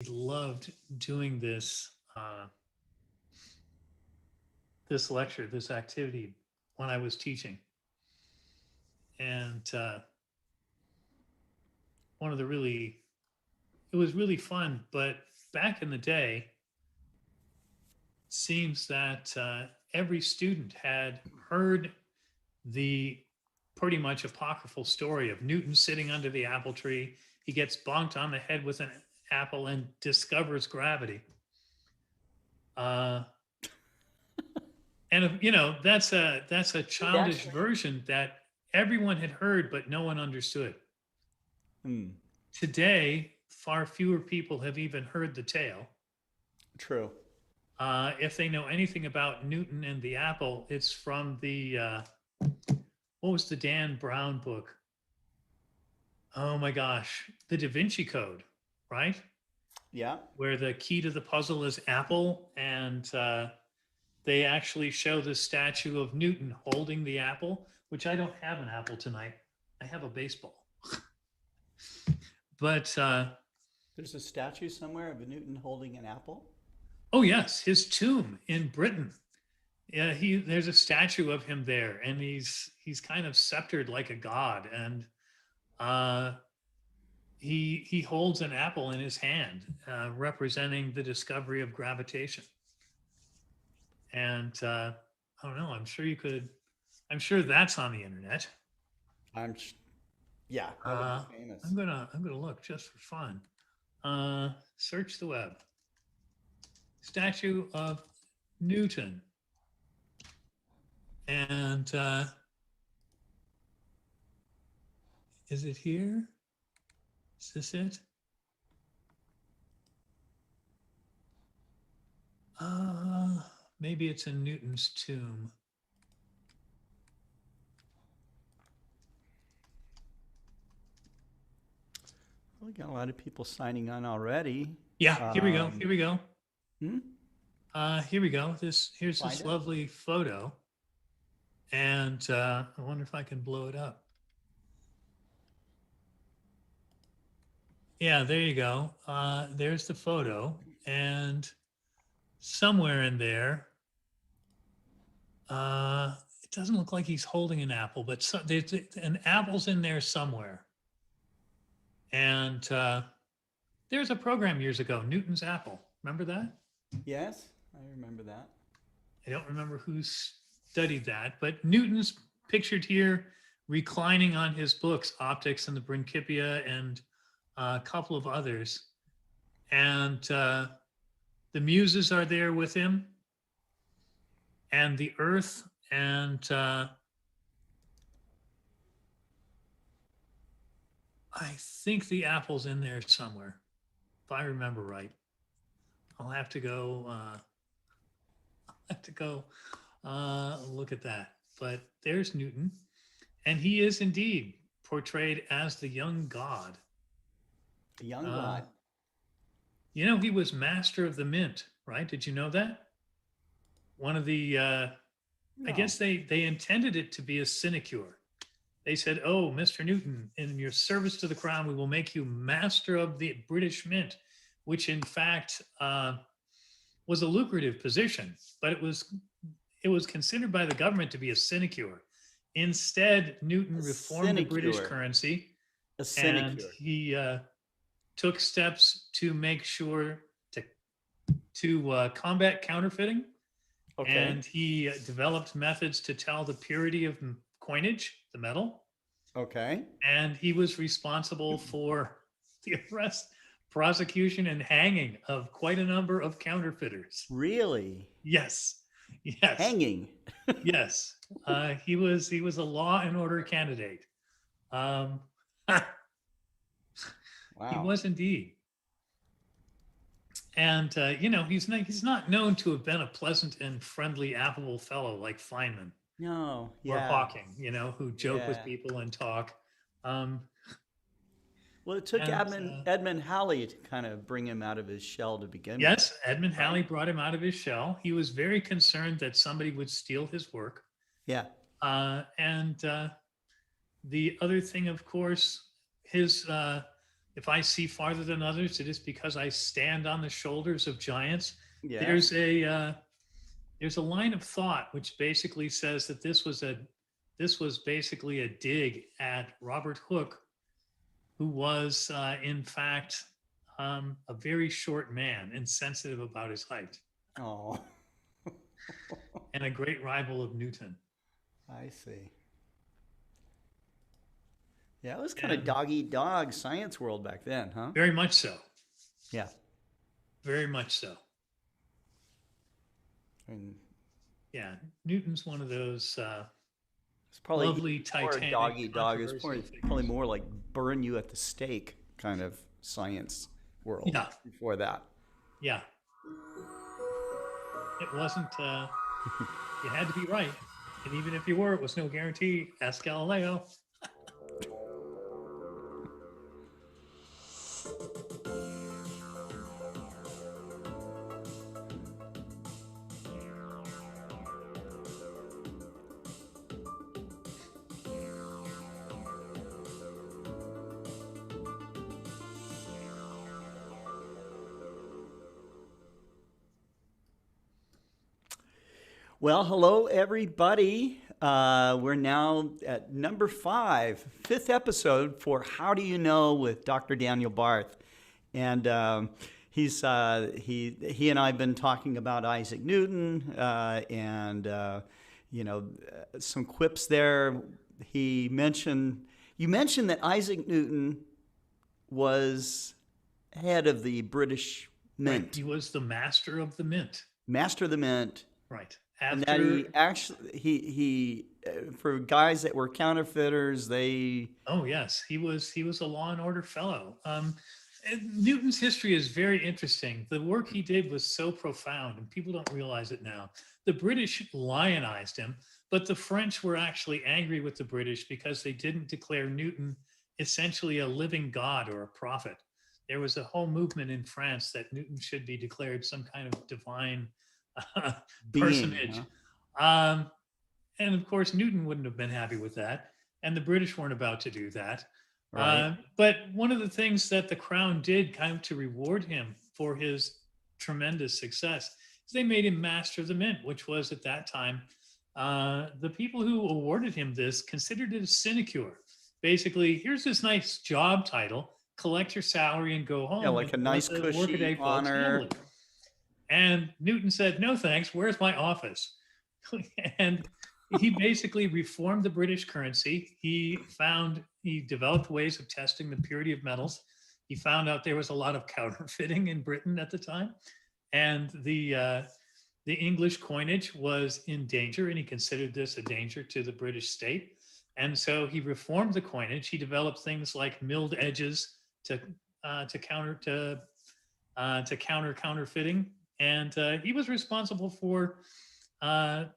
loved doing this lecture, this activity when I was teaching. And one of the really, it was really fun. But back in the day, it seems that every student had heard the pretty much apocryphal story of Newton sitting under the apple tree. He gets bonked on the head with an apple and discovers gravity. Uh, and that's a childish Actually, version that everyone had heard, but no one understood. hmm, Today, far fewer people have even heard the tale. true. If they know anything about Newton and the apple, it's from the what was the Dan Brown book? Oh my gosh, the Da Vinci Code, right? Yeah. Where the key to the puzzle is apple, and they actually show the statue of Newton holding the apple, which I don't have an apple tonight. I have a baseball. But There's a statue somewhere of Newton holding an apple. oh yes, his tomb in Britain. Yeah, there's a statue of him there, and he's kind of sceptered like a god, and uh, he holds an apple in his hand, representing the discovery of gravitation. And I don't know. I'm sure you could. I'm sure that's on the internet. I'm, yeah, that would be Uh, famous. I'm gonna look just for fun. Search the web. Statue of Newton, and is it here? Is this it? Uh, Maybe it's in Newton's tomb. We got a lot of people signing on already. Yeah, here we go. Um, Here we go. hmm? Here we go. Here's Find this it? lovely photo, and I wonder if I can blow it up. Yeah, there you go. There's the photo, and somewhere in there, it doesn't look like he's holding an apple, but there's an apple's in there somewhere. And there's a program years ago, Newton's Apple. Remember that? Yes, I remember that. I don't remember who studied that, but Newton's pictured here reclining on his books, Optics and the Principia, and a couple of others. And the muses are there with him, and the earth, and I think the apple's in there somewhere, if I remember right. I'll have to go. Look at that. But there's Newton, and he is indeed portrayed as the young god. A young Uh, god. he was master of the mint, right? Did you know that? One of the, I No. guess they intended it to be a sinecure. They said, "Oh, Mr. Newton, in your service to the crown, we will make you master of the British Mint," which in fact was a lucrative position, but it was considered by the government to be a sinecure. Instead, Newton A reformed the British sinecure. currency, A and sinecure. he took steps to make sure to combat counterfeiting, Okay. and he developed methods to tell the purity of coinage, the metal, Okay. and he was responsible for the arrest, prosecution, and hanging of quite a number of counterfeiters. Really? Yes, yes, Hanging. yes. He was a law and order candidate. Um, he Wow. was indeed. And he's not known to have been a pleasant and friendly, affable fellow like Feynman No. or Yeah. Hawking, who joke with Yeah. people and talk. Um, Well, it took and Edmund Halley to kind of bring him out of his shell to begin with, yes, Edmund right? Halley brought him out of his shell. He was very concerned that somebody would steal his work. Yeah. And the other thing, of course, his if I see farther than others, it is because I stand on the shoulders of giants. Yeah. There's a line of thought which basically says that this was basically a dig at Robert Hooke, who was in fact a very short man and sensitive about his height, Oh, and a great rival of Newton. I see. Yeah, it was kind of And dog eat dog science world back then, huh? very much so, Yeah. very much so. And Yeah, Newton's one of those it's probably lovely even more Titanic dog eat dog. It's controversial probably figures. more like burn you at the stake kind of science world Yeah, before that. yeah. It wasn't. You had to be right, and even if you were, it was no guarantee. Ask Galileo. Well, hello everybody. We're now at number 5, 5th episode for How Do You Know with Dr. Daniel Barth, and he and I have been talking about Isaac Newton and some quips there. You mentioned that Isaac Newton was head of the British Right. Mint, He was the master of the mint. master of the Mint. Right. And that he actually he for guys that were counterfeiters, they Oh yes, he was a Law and Order fellow. And Newton's history is very interesting. The work he did was so profound, and people don't realize it now. The British lionized him, but the French were actually angry with the British because they didn't declare Newton essentially a living god or a prophet. There was a whole movement in France that Newton should be declared some kind of divine being, personage. huh? And of course, Newton wouldn't have been happy with that. And the British weren't about to do that. Right. But one of the things that the crown did kind of to reward him for his tremendous success is they made him master of the mint, which was at that time, the people who awarded him this considered it a sinecure. Basically, here's this nice job title, collect your salary and go home. Yeah, like a and nice let the workaday cushy folks handle honor. it. And Newton said, no, thanks. Where's my office? And he basically reformed the British currency. He developed ways of testing the purity of metals. He found out there was a lot of counterfeiting in Britain at the time. And the English coinage was in danger, and he considered this a danger to the British state. And so he reformed the coinage. He developed things like milled edges to counter counterfeiting. And he was responsible for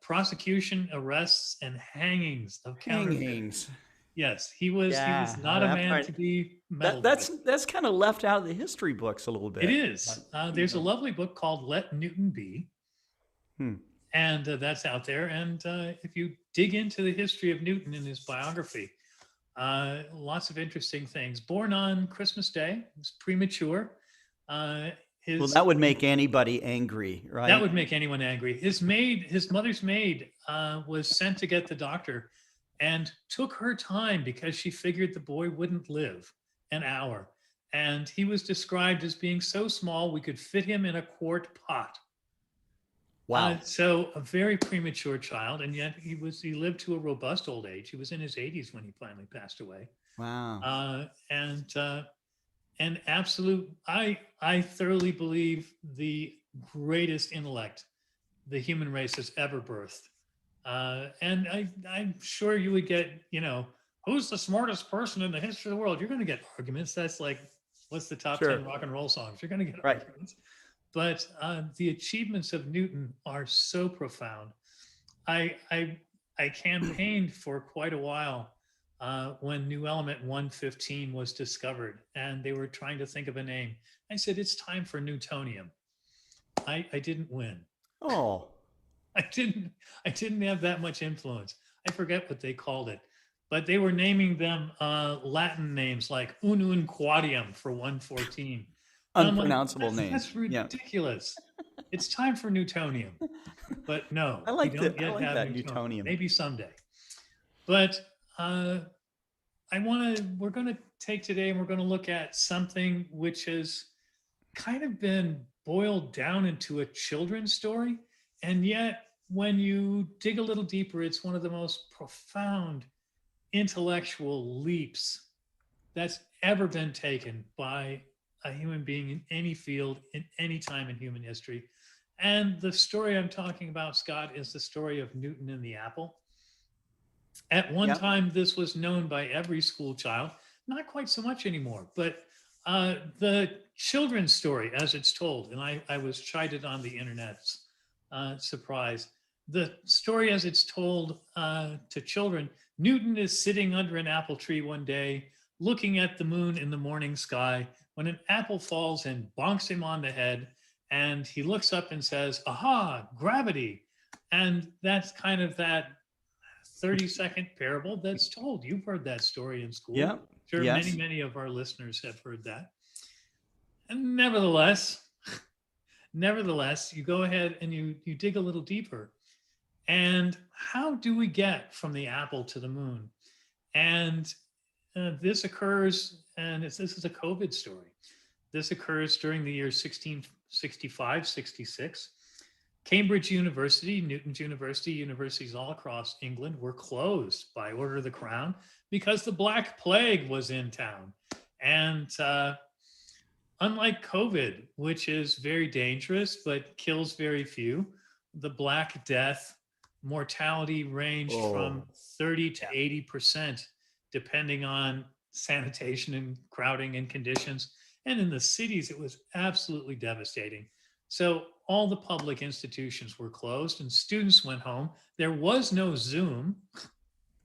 prosecution, arrests, and hangings of counterfeiters. Hangings. Yes, he was not a man to be meddled with. That's kind of left out of the history books a little bit. It is. There's a lovely book called Let Newton Be. And that's out there. And if you dig into the history of Newton and his biography, lots of interesting things. Born on Christmas Day, was premature. Well, that would make anybody angry, right? That would make anyone angry. His mother's maid, was sent to get the doctor and took her time because she figured the boy wouldn't live an hour. And he was described as being so small we could fit him in a quart pot. Wow. So a very premature child, and yet he lived to a robust old age. He was in his 80s when he finally passed away. Wow. And absolute, I thoroughly believe the greatest intellect the human race has ever birthed. And I'm sure you would get, who's the smartest person in the history of the world? You're going to get arguments. That's like, what's the top 10 rock and roll songs? You're going to get arguments. But the achievements of Newton are so profound. I campaigned for quite a while when new element 115 was discovered, and they were trying to think of a name. I said, it's time for Newtonium. I didn't win. Oh. I didn't have that much influence. I forget what they called it, but they were naming them Latin names like unun quadium for 114. And I'm like, Unpronounceable names. that's Yeah. ridiculous. It's time for Newtonium. But no, I we like don't that. I yet like have that Newtonium. Newtonium. Maybe someday. But we're going to take today and we're going to look at something which has kind of been boiled down into a children's story. And yet, when you dig a little deeper, it's one of the most profound intellectual leaps that's ever been taken by a human being in any field, in any time in human history. And the story I'm talking about, Scott, is the story of Newton and the apple. At one Yeah. time, this was known by every school child, not quite so much anymore, but the children's story as it's told, and I was chided on the internet's surprise. The story as it's told to children, Newton is sitting under an apple tree one day, looking at the moon in the morning sky, when an apple falls and bonks him on the head, and he looks up and says, aha, gravity. And that's kind of that 30-second parable that's told. You've heard that story in school. Yeah. Sure, Yes. many of our listeners have heard that. And nevertheless, you go ahead and you dig a little deeper. And how do we get from the apple to the moon? And this occurs, and this is a COVID story. This occurs during the year 1665, 66. Cambridge University, Newton's University, universities all across England were closed by order of the crown because the Black Plague was in town. And unlike COVID, which is very dangerous but kills very few, the Black Death mortality ranged from 30 to 80%, depending on sanitation and crowding and conditions. And in the cities, it was absolutely devastating. So all the public institutions were closed and students went home. There was no Zoom.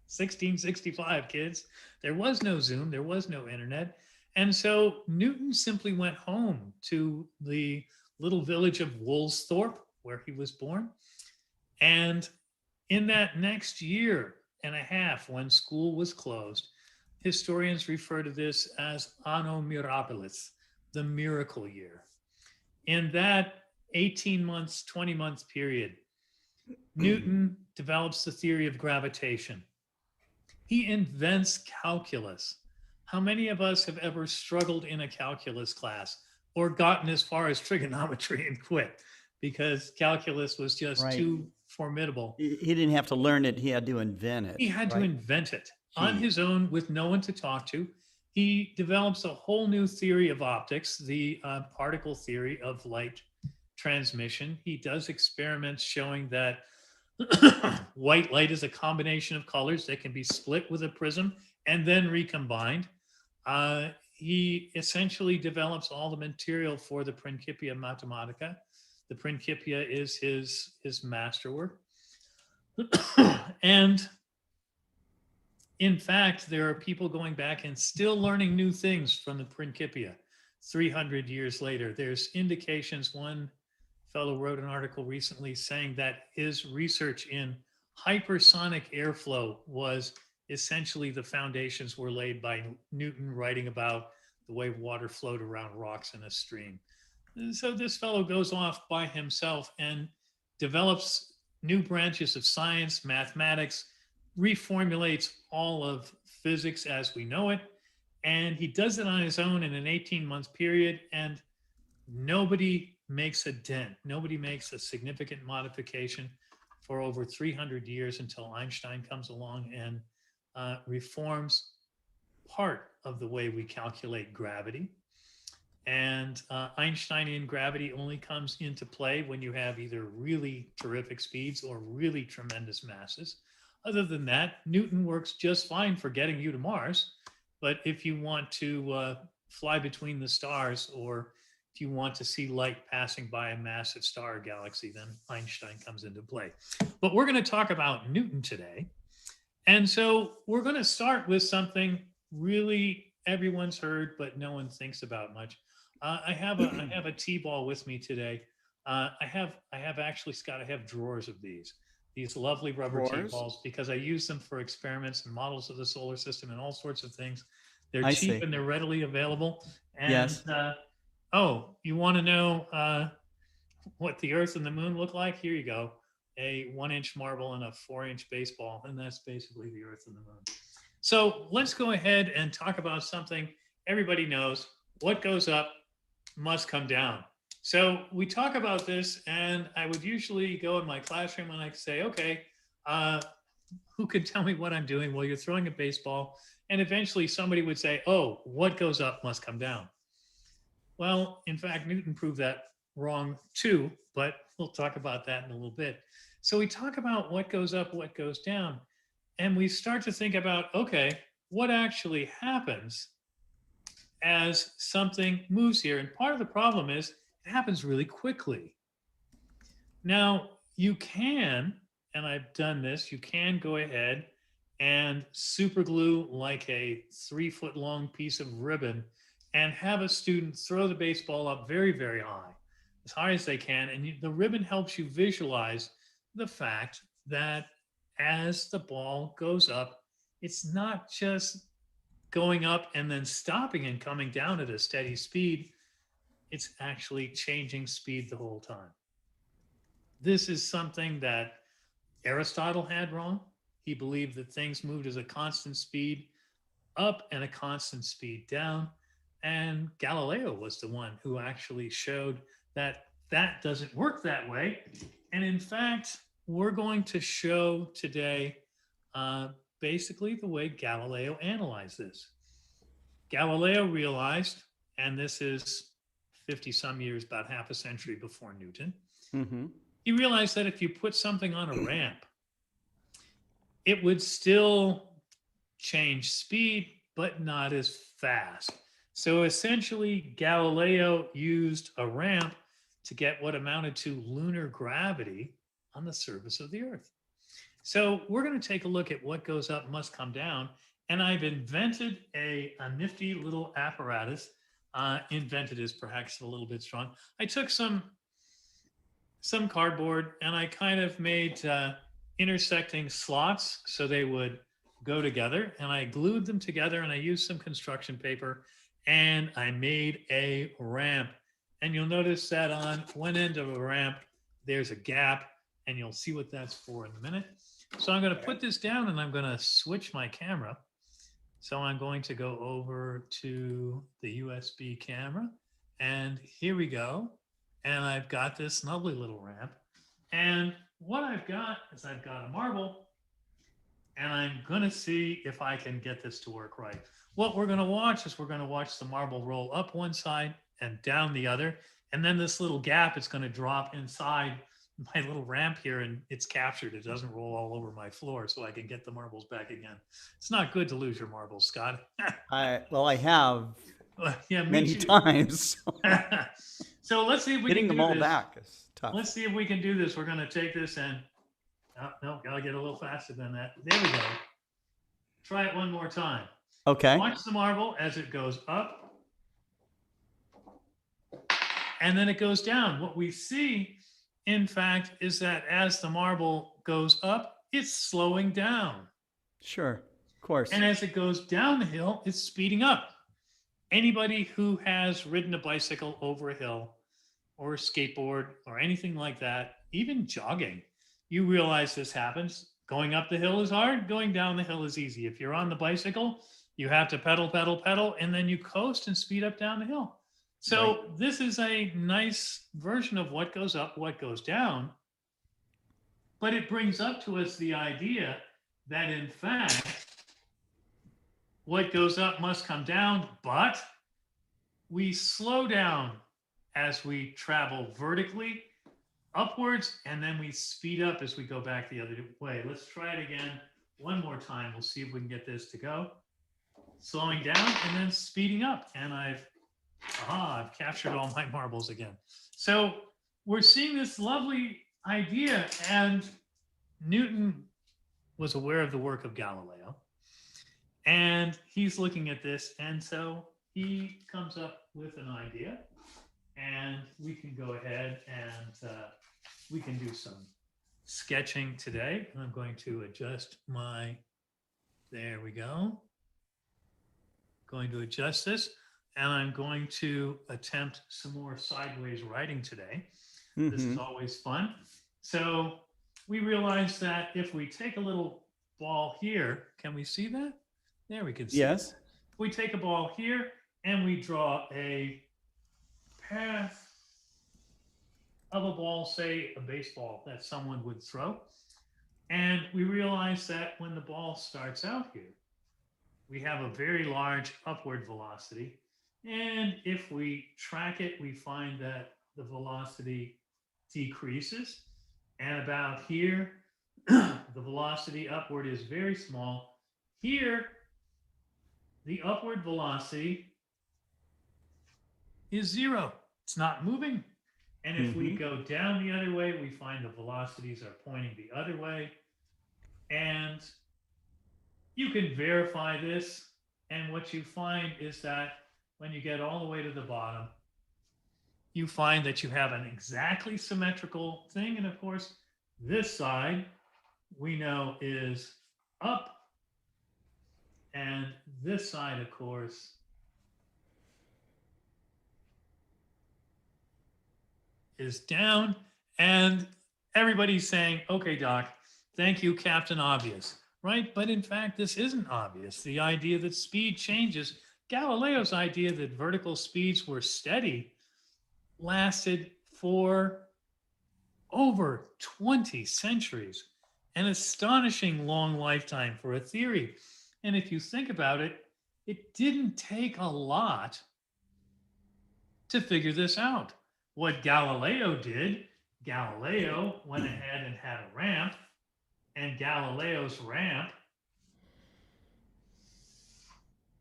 1665, kids. There was no Zoom. There was no internet. And so Newton simply went home to the little village of Woolsthorpe, where he was born. And in that next year and a half, when school was closed, historians refer to this as Anno Mirabilis, the miracle year. In that 18 months, 20 months period, Newton develops the theory of gravitation. He invents calculus. How many of us have ever struggled in a calculus class or gotten as far as trigonometry and quit because calculus was just too formidable? He didn't have to learn it. He had to invent it. He had to invent it on his own with no one to talk to. He develops a whole new theory of optics, the particle theory of light transmission. He does experiments showing that white light is a combination of colors that can be split with a prism and then recombined. He essentially develops all the material for the Principia Mathematica. The Principia is his masterwork. And in fact, there are people going back and still learning new things from the Principia 300 years later. There's indications. One fellow wrote an article recently saying that his research in hypersonic airflow was essentially the foundations were laid by Newton writing about the way water flowed around rocks in a stream. So this fellow goes off by himself and develops new branches of science, mathematics, reformulates all of physics as we know it. And he does it on his own in an 18-month period, and nobody makes a dent. Nobody makes a significant modification for over 300 years until Einstein comes along and reforms part of the way we calculate gravity. And Einsteinian gravity only comes into play when you have either really terrific speeds or really tremendous masses. Other than that, Newton works just fine for getting you to Mars. But if you want to fly between the stars, or if you want to see light passing by a massive star galaxy, then Einstein comes into play. But we're going to talk about Newton today. And so we're going to start with something really everyone's heard, but no one thinks about much. I have a T-ball with me today. I have actually, Scott, I have drawers of these. these lovely rubber tea Drawers? balls, because I use them for experiments and models of the solar system and all sorts of things. They're I cheap see. and they're readily available. And Yes. oh, you want to know what the Earth and the Moon look like? Here you go. A 1-inch marble and a 4-inch baseball, and that's basically the Earth and the Moon. So let's go ahead and talk about something everybody knows. What goes up must come down. So we talk about this, and I would usually go in my classroom and I say, okay, who can tell me what I'm doing? Well, you're throwing a baseball, and eventually somebody would say, oh, what goes up must come down. Well, in fact, Newton proved that wrong too, but we'll talk about that in a little bit. So we talk about what goes up, what goes down, and we start to think about, okay, what actually happens as something moves here? And part of the problem is it happens really quickly. Now, you can, and I've done this, you can go ahead and super glue like a 3-foot long piece of ribbon and have a student throw the baseball up very, very high as they can. And the ribbon helps you visualize the fact that as the ball goes up, it's not just going up and then stopping and coming down at a steady speed. It's actually changing speed the whole time. This is something that Aristotle had wrong. He believed that things moved as a constant speed up and a constant speed down. And Galileo was the one who actually showed that that doesn't work that way. And in fact, we're going to show today basically the way Galileo analyzed this. Galileo realized, and this is 50 some years, about half a century before Newton, he realized that if you put something on a ramp, it would still change speed, but not as fast. So essentially, Galileo used a ramp to get what amounted to lunar gravity on the surface of the Earth. So we're going to take a look at what goes up must come down. And I've invented a nifty little apparatus. Invented is perhaps a little bit strong. I took some cardboard and I kind of made intersecting slots so they would go together. And I glued them together and I used some construction paper and I made a ramp. And you'll notice that on one end of a ramp, there's a gap, and you'll see what that's for in a minute. So I'm going to put this down and I'm going to switch my camera. So I'm going to go over to the USB camera, and here we go. And I've got this lovely little ramp. And what I've got is I've got a marble, and I'm going to see if I can get this to work right. What we're going to watch is we're going to watch the marble roll up one side and down the other. And then this little gap is going to drop inside my little ramp here, and it's captured. It doesn't roll all over my floor, so I can get the marbles back again. It's not good to lose your marbles, Scott. I have Yeah, many times. So let's see if we Getting can them do all this. back is tough. Let's see if we can do this. We're going to take this and no, gotta get a little faster than that. There we go. Try it one more time. Okay. Watch the marble as it goes up, and then it goes down. What we see, in fact, is that as the marble goes up, it's slowing down. Sure, of course. And as it goes down the hill, it's speeding up. Anybody who has ridden a bicycle over a hill or a skateboard or anything like that, even jogging, you realize this happens. Going up the hill is hard. Going down the hill is easy. If you're on the bicycle, you have to pedal, pedal, pedal, and then you coast and speed up down the hill. So This is a nice version of what goes up, what goes down. But it brings up to us the idea that, in fact, what goes up must come down, but we slow down as we travel vertically upwards, and then we speed up as we go back the other way. Let's try it again one more time. We'll see if we can get this to go. Slowing down and then speeding up. And I've captured all my marbles again. So we're seeing this lovely idea, and Newton was aware of the work of Galileo, and he's looking at this, and so he comes up with an idea, and we can go ahead and we can do some sketching today. And I'm going to adjust there we go. Going to adjust this, and I'm going to attempt some more sideways writing today. This is always fun. So we realize that if we take a little ball here, can we see that? There we can see. Yes. That. We take a ball here and we draw a path of a ball, say a baseball that someone would throw. And we realize that when the ball starts out here, we have a very large upward velocity. And if we track it, we find that the velocity decreases. And about here, the velocity upward is very small. Here, the upward velocity is 0. It's not moving. And if we go down the other way, we find the velocities are pointing the other way. And you can verify this. And what you find is that when you get all the way to the bottom, you find that you have an exactly symmetrical thing. And of course, this side we know is up. And this side, of course, is down. And everybody's saying, okay, Doc, thank you, Captain Obvious, right? But in fact, this isn't obvious. The idea that speed changes, Galileo's idea that vertical speeds were steady lasted for over 20 centuries, an astonishing long lifetime for a theory. And if you think about it, it didn't take a lot to figure this out. What Galileo did, Galileo went ahead and had a ramp, and Galileo's ramp,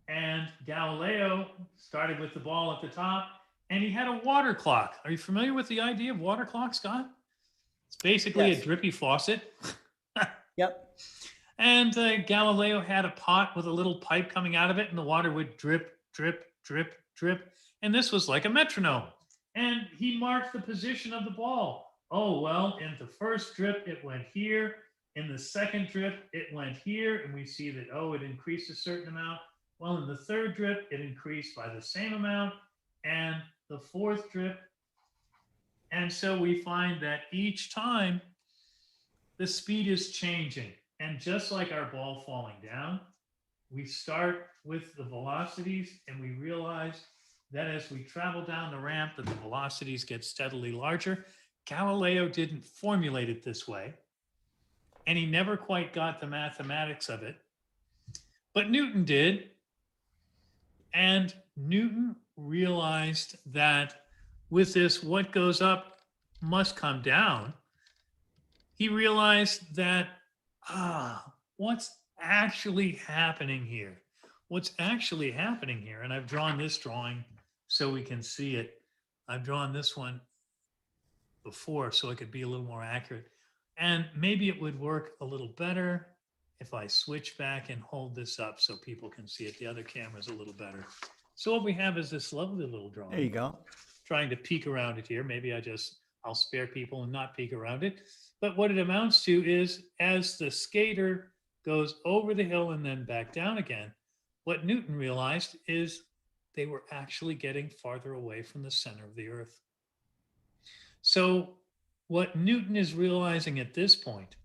and Galileo started with the ball at the top, and he had a water clock. Are you familiar with the idea of water clock, Scott? It's basically a drippy faucet. Yep. And Galileo had a pot with a little pipe coming out of it, and the water would drip, drip, drip, drip. And this was like a metronome. And he marked the position of the ball. Oh, well, in the first drip, it went here. In the second drip, it went here. And we see that, it increased a certain amount. Well, in the third drip, it increased by the same amount. And the fourth drip. And so we find that each time the speed is changing. And just like our ball falling down, we start with the velocities, and we realize that as we travel down the ramp, that the velocities get steadily larger. Galileo didn't formulate it this way, and he never quite got the mathematics of it. But Newton did, and Newton realized that with this, what goes up must come down. He realized that what's actually happening here? What's actually happening here? And I've drawn this drawing so we can see it. I've drawn this one before so it could be a little more accurate. And maybe it would work a little better if I switch back and hold this up so people can see it. The other camera's a little better. So what we have is this lovely little drawing. There you go. Trying to peek around it here. Maybe I'll spare people and not peek around it. But what it amounts to is as the skater goes over the hill and then back down again, what Newton realized is they were actually getting farther away from the center of the earth. So what Newton is realizing at this point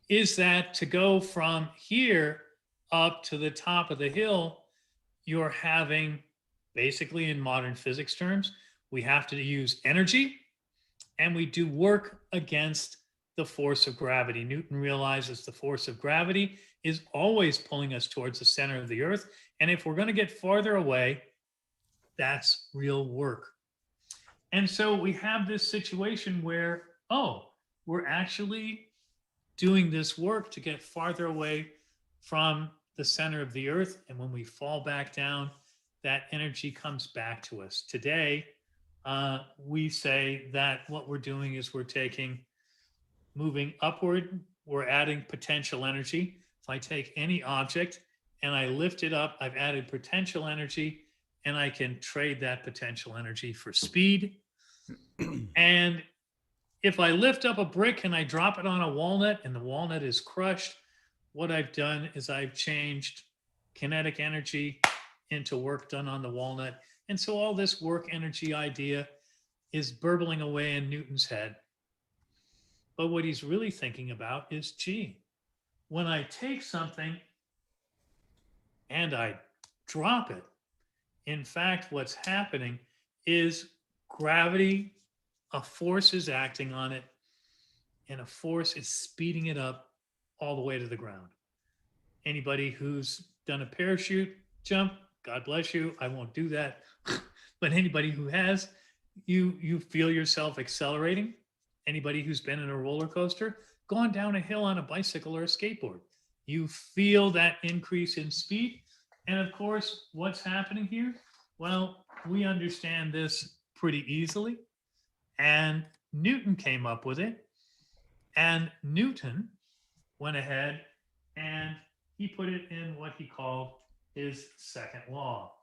is that to go from here up to the top of the hill, you're having, basically in modern physics terms, we have to use energy, and we do work against the force of gravity. Newton realizes the force of gravity is always pulling us towards the center of the earth. And if we're going to get farther away, that's real work. And so we have this situation where, we're actually doing this work to get farther away from the center of the earth. And when we fall back down, that energy comes back to us. Today, we say that what we're doing is moving upward, we're adding potential energy. If I take any object and I lift it up, I've added potential energy, and I can trade that potential energy for speed. And if I lift up a brick and I drop it on a walnut and the walnut is crushed, what I've done is I've changed kinetic energy into work done on the walnut. And so all this work energy idea is burbling away in Newton's head. But what he's really thinking about is, gee, when I take something and I drop it, in fact, what's happening is gravity, a force is acting on it, and a force is speeding it up all the way to the ground. Anybody who's done a parachute jump, God bless you, I won't do that. But anybody who has, you feel yourself accelerating. Anybody who's been in a roller coaster, gone down a hill on a bicycle or a skateboard, you feel that increase in speed. And of course, what's happening here? Well, we understand this pretty easily. And Newton came up with it. And Newton went ahead and he put it in what he called his second law.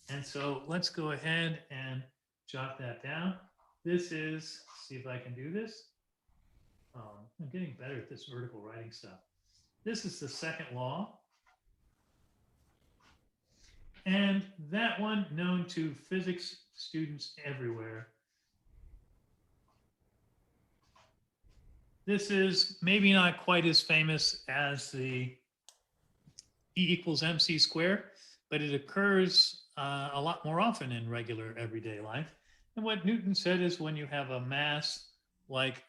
And so let's go ahead and jot that down. This is, see if I can do this. I'm getting better at this vertical writing stuff. This is the second law. And that one known to physics students everywhere. This is maybe not quite as famous as the E = mc squared, but it occurs a lot more often in regular everyday life. And what Newton said is when you have a mass like,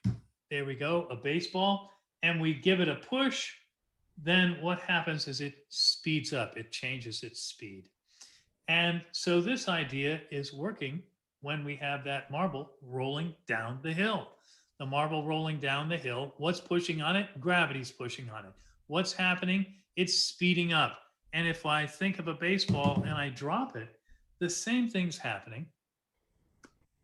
there we go, a baseball, and we give it a push, then what happens is it speeds up, it changes its speed. And so this idea is working when we have that marble rolling down the hill. The marble rolling down the hill, what's pushing on it? Gravity's pushing on it. What's happening? It's speeding up. And if I think of a baseball and I drop it, the same thing's happening.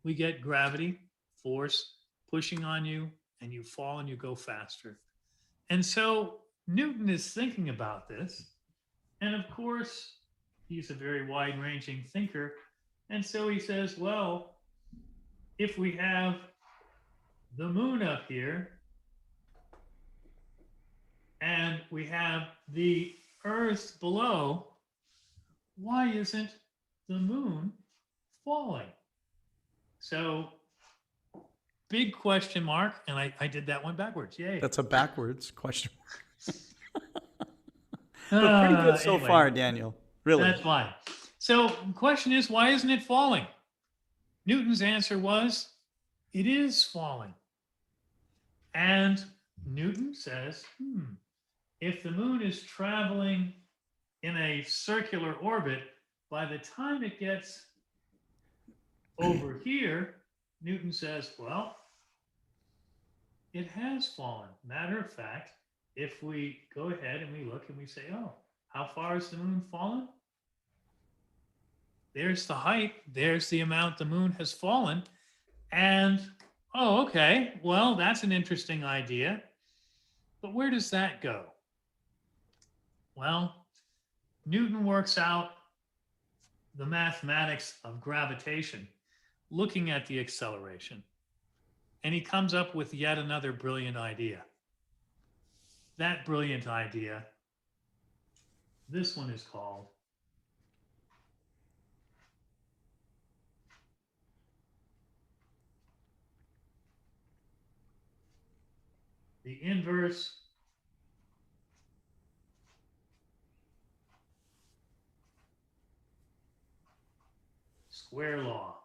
We get gravity, force pushing on you, and you fall and you go faster. And so Newton is thinking about this. And of course, he's a very wide-ranging thinker. And so he says, well, if we have the moon up here and we have the Earth below, why isn't the moon falling? So big question mark. And I did that one backwards. Yay. That's a backwards question. But pretty good so far, Daniel. Really. That's fine. So the question is, why isn't it falling? Newton's answer was, it is falling. And Newton says, if the moon is traveling in a circular orbit, by the time it gets over here, Newton says, well, it has fallen. Matter of fact, if we go ahead and we look and we say, oh, how far has the moon fallen? There's the height. There's the amount the moon has fallen. And, oh, okay, well, that's an interesting idea. But where does that go? Well, Newton works out the mathematics of gravitation, looking at the acceleration. And he comes up with yet another brilliant idea. That brilliant idea, this one is called the inverse square law.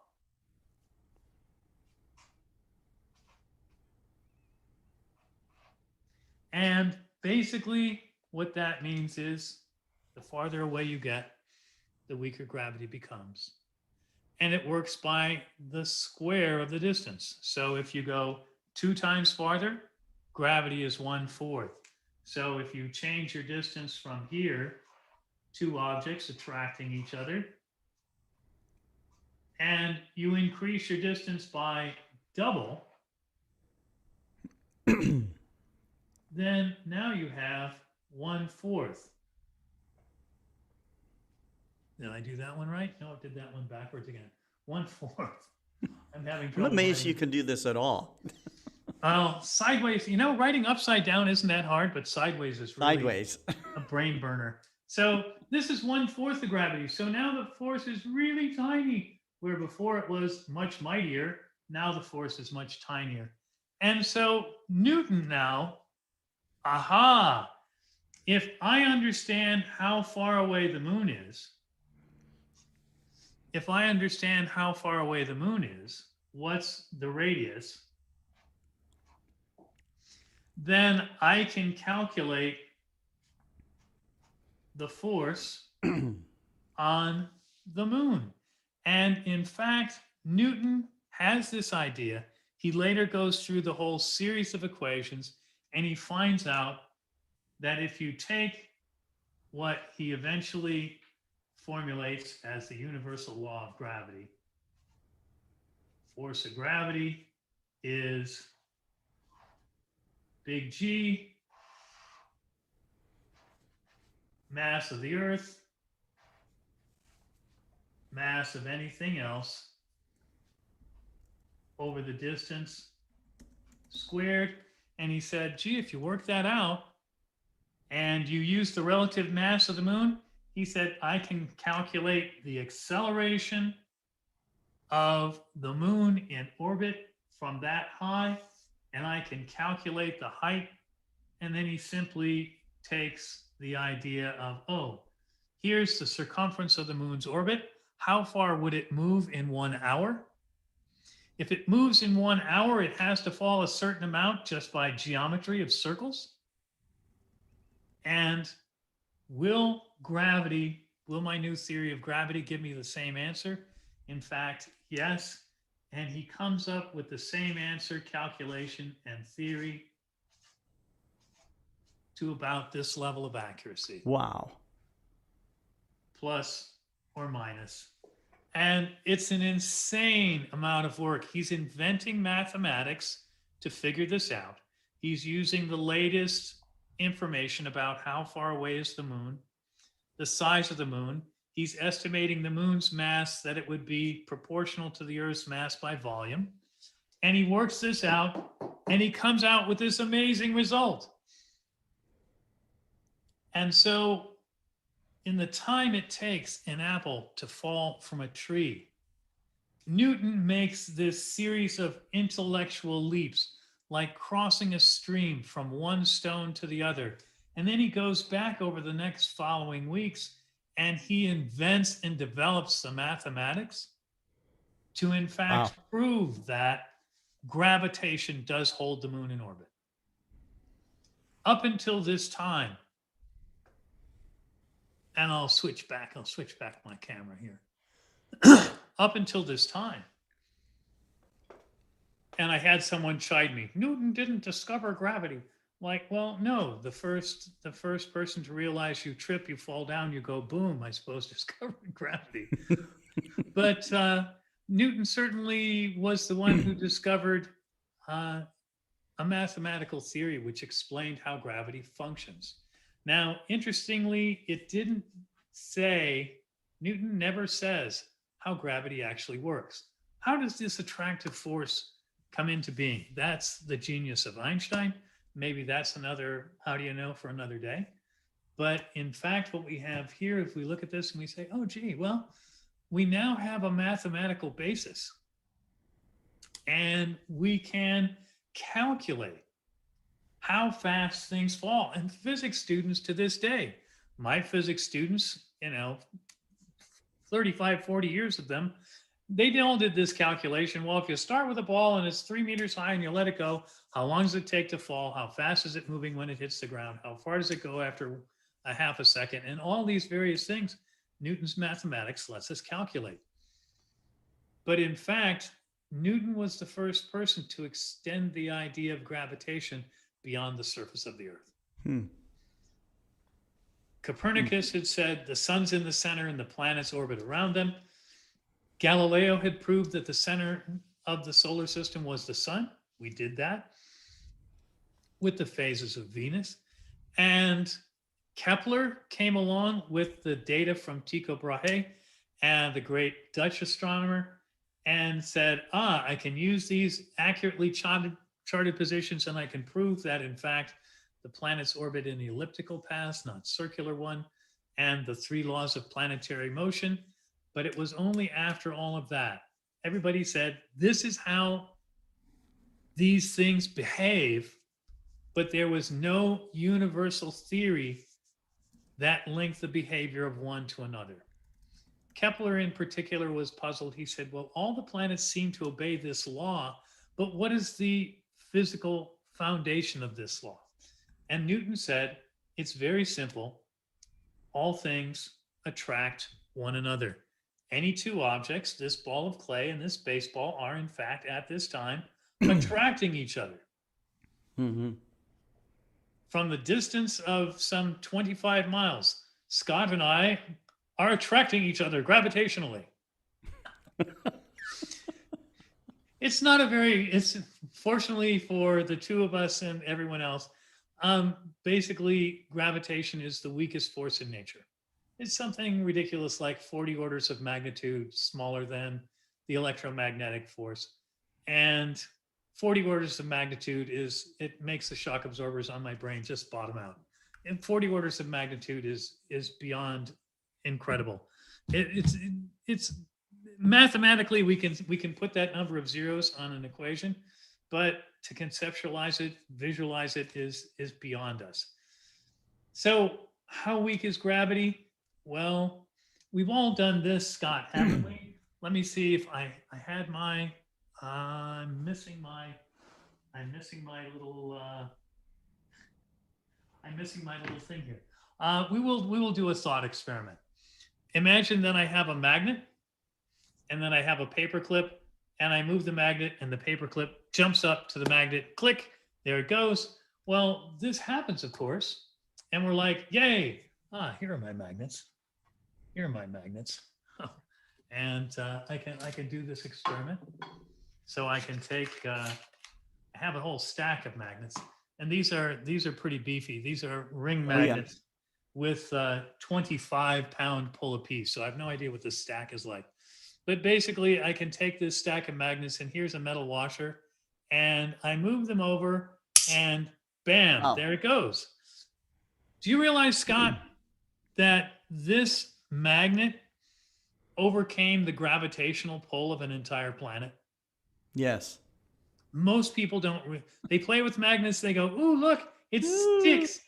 And basically what that means is the farther away you get, the weaker gravity becomes. And it works by the square of the distance. So if you go 2 times farther, gravity is 1/4. So if you change your distance from here, 2 objects attracting each other, and you increase your distance by double, then now you have 1/4. Did I do that one right? No, I did that one backwards again. 1/4. I'm having trouble. I'm amazed you can do this at all. Sideways, writing upside down isn't that hard, but sideways is really Sideways. a brain burner. So this is 1/4 of gravity. So now the force is really tiny, where before it was much mightier. Now the force is much tinier. And so Newton now, aha, if I understand how far away the moon is, what's the radius, then I can calculate the force on the moon. And in fact, Newton has this idea. He later goes through the whole series of equations and he finds out that if you take what he eventually formulates as the universal law of gravity, force of gravity is big G, mass of the Earth, mass of anything else over the distance squared. And he said, gee, if you work that out and you use the relative mass of the moon, he said, I can calculate the acceleration of the moon in orbit from that high, and I can calculate the height. And then he simply takes the idea of, oh, here's the circumference of the moon's orbit. How far would it move in 1 hour? If it moves in 1 hour, it has to fall a certain amount just by geometry of circles. And will my new theory of gravity give me the same answer? In fact, yes. And he comes up with the same answer, calculation, and theory to about this level of accuracy. Wow. Plus or minus. And it's an insane amount of work. He's inventing mathematics to figure this out. He's using the latest information about how far away is the moon, the size of the moon. He's estimating the moon's mass, that it would be proportional to the Earth's mass by volume. And he works this out and he comes out with this amazing result. And so in the time it takes an apple to fall from a tree, Newton makes this series of intellectual leaps, like crossing a stream from one stone to the other. And then he goes back over the next following weeks and he invents and develops the mathematics to, in fact, prove that gravitation does hold the moon in orbit. Up until this time, and I'll switch back my camera here. Up until this time, and I had someone chide me, Newton didn't discover gravity. Like, well, no, the first person to realize you trip, you fall down, you go boom, I suppose, discovered gravity. But Newton certainly was the one who discovered a mathematical theory which explained how gravity functions. Now, interestingly, it didn't say, Newton never says how gravity actually works. How does this attractive force come into being? That's the genius of Einstein. Maybe that's another, how do you know, for another day. But in fact, what we have here, if we look at this and we say, oh, gee, well, we now have a mathematical basis. And we can calculate how fast things fall. And physics students to this day, my physics students, 35, 40 years of them, they all did this calculation. Well, if you start with a ball and it's 3 meters high and you let it go, how long does it take to fall? How fast is it moving when it hits the ground? How far does it go after a half a second? And all these various things, Newton's mathematics lets us calculate. But in fact, Newton was the first person to extend the idea of gravitation beyond the surface of the Earth. Copernicus had said the sun's in the center and the planets orbit around them. Galileo had proved that the center of the solar system was the sun. We did that with the phases of Venus. And Kepler came along with the data from Tycho Brahe and the great Dutch astronomer and said, I can use these accurately charted positions, and I can prove that, in fact, the planets orbit in the elliptical paths, not circular one, and the 3 laws of planetary motion. But it was only after all of that, everybody said, this is how these things behave, but there was no universal theory that linked the behavior of one to another. Kepler in particular was puzzled. He said, well, all the planets seem to obey this law, but what is the physical foundation of this law? And Newton said, it's very simple. All things attract one another. Any 2 objects, this ball of clay and this baseball, are in fact at this time attracting each other. Mm-hmm. From the distance of some 25 miles, Scott and I are attracting each other gravitationally. It's not a very, it's fortunately for the 2 of us and everyone else, basically gravitation is the weakest force in nature. It's something ridiculous like 40 orders of magnitude smaller than the electromagnetic force. And 40 orders of magnitude is, it makes the shock absorbers on my brain just bottom out. And 40 orders of magnitude is beyond incredible. It's mathematically we can put that number of zeros on an equation, but to conceptualize it, visualize it is beyond us. So how weak is gravity? Well, we've all done this, Scott, haven't we? Let me see if I had my, I'm missing my little thing here. We will do a thought experiment. Imagine that I have a magnet, and then I have a paper clip, and I move the magnet, and the paper clip jumps up to the magnet. Click, there it goes. Well, this happens, of course, and we're like, yay! Here are my magnets. Here are my magnets. And I can do this experiment. So I can take, I have a whole stack of magnets, and these are pretty beefy. These are ring magnets with 25-pound pull apiece. So I have no idea what this stack is like. But basically, I can take this stack of magnets, and here's a metal washer, and I move them over, and bam, there it goes. Do you realize, Scott, that this magnet overcame the gravitational pull of an entire planet? Yes. Most people don't. They play with magnets. They go, ooh, look, it sticks.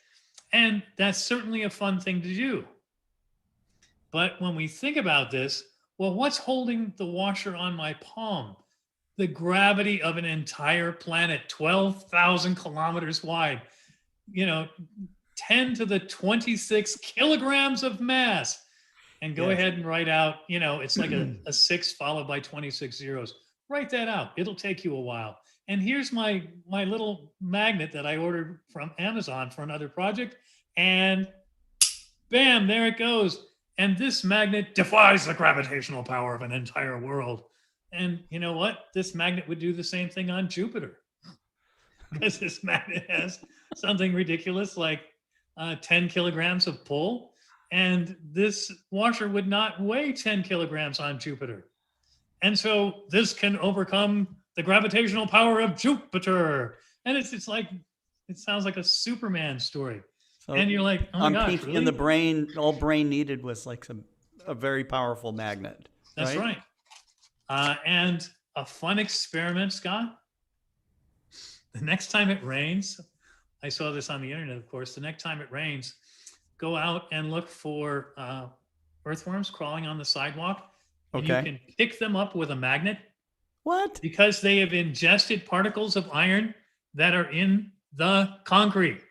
And that's certainly a fun thing to do. But when we think about this, well, what's holding the washer on my palm? The gravity of an entire planet, 12,000 kilometers wide, 10 to the 26 kilograms of mass. And go ahead and write out, it's like a 6 followed by 26 zeros. Write that out. It'll take you a while. And here's my little magnet that I ordered from Amazon for another project. And bam, there it goes. And this magnet defies the gravitational power of an entire world. And you know what? This magnet would do the same thing on Jupiter. Because this magnet has something ridiculous like 10 kilograms of pull. And this washer would not weigh 10 kilograms on Jupiter. And so this can overcome the gravitational power of Jupiter. And it's like, it sounds like a Superman story. So and you're like, oh my gosh, really? In the brain, all brain needed was like a very powerful magnet. That's right. And a fun experiment, Scott. The next time it rains, I saw this on the internet, of course, the next time it rains, go out and look for earthworms crawling on the sidewalk. And you can pick them up with a magnet. What? Because they have ingested particles of iron that are in the concrete.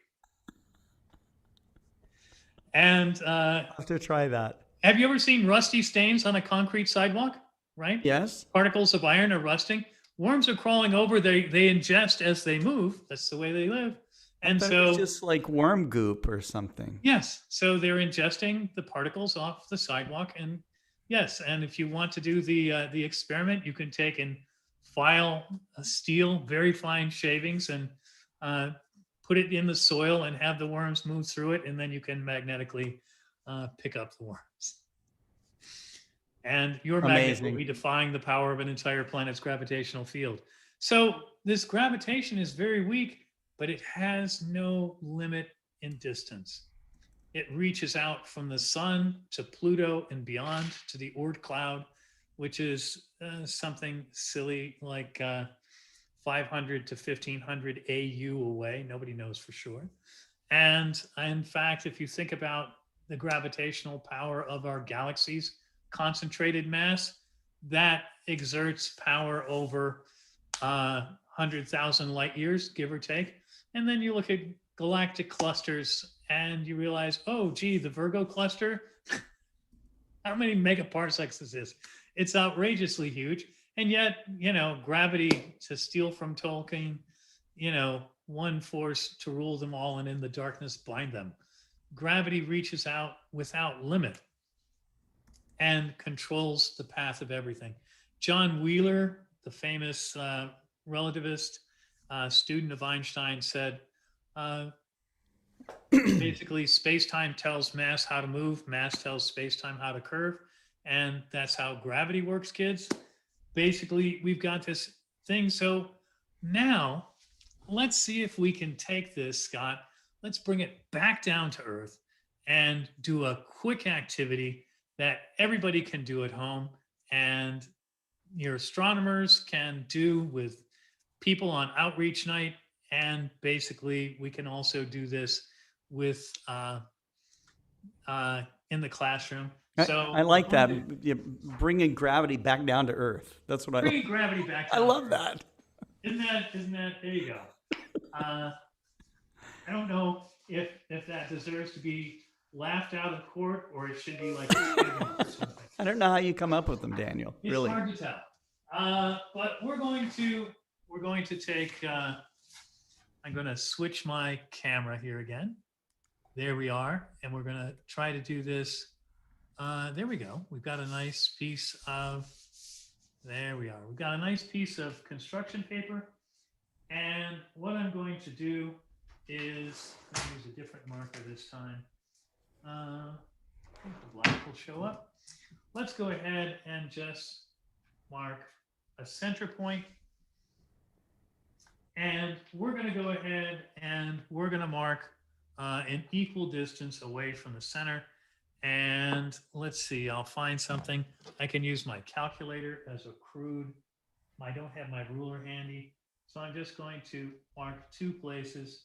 And I'll have to try that. Have you ever seen rusty stains on a concrete sidewalk? Right? Yes. Particles of iron are rusting. Worms are crawling over. They ingest as they move. That's the way they live. And so it's just like worm goop or something. Yes. So they're ingesting the particles off the sidewalk. And yes. And if you want to do the experiment, you can take and file steel, very fine shavings, and put it in the soil and have the worms move through it. And then you can magnetically pick up the worms. And your magnet will be defying the power of an entire planet's gravitational field. So this gravitation is very weak, but it has no limit in distance. It reaches out from the sun to Pluto and beyond to the Oort cloud, which is something silly like 500 to 1500 AU away. Nobody knows for sure. And in fact, if you think about the gravitational power of our galaxies, concentrated mass, that exerts power over 100,000 light years, give or take. And then you look at galactic clusters and you realize, oh, gee, the Virgo cluster, how many megaparsecs is this? It's outrageously huge. And yet, gravity, to steal from Tolkien, one force to rule them all and in the darkness bind them. Gravity reaches out without limit and controls the path of everything. John Wheeler, the famous relativist, student of Einstein, said, basically, space-time tells mass how to move, mass tells space-time how to curve, and that's how gravity works, kids. Basically, we've got this thing. So now, let's see if we can take this, Scott. Let's bring it back down to Earth and do a quick activity that everybody can do at home and your astronomers can do with people on outreach night. And basically, we can also do this with in the classroom. So I like that. Bringing gravity back down to Earth. That's what bringing gravity back I down love to that. Earth. Isn't that, there you go. I don't know if that deserves to be laughed out of court or it should be like or something. I don't know how you come up with them, Daniel. It's really hard to tell. But we're going to take. I'm going to switch my camera here again. There we are, and we're going to try to do this. There we go. We've got a nice piece of. There we are. We've got a nice piece of construction paper, and what I'm going to do is I'm going to use a different marker this time. I think the black will show up. Let's go ahead and just mark a center point. And we're going to go ahead and we're going to mark an equal distance away from the center. And let's see, I'll find something. I can use my calculator as a crude. I don't have my ruler handy. So I'm just going to mark 2 places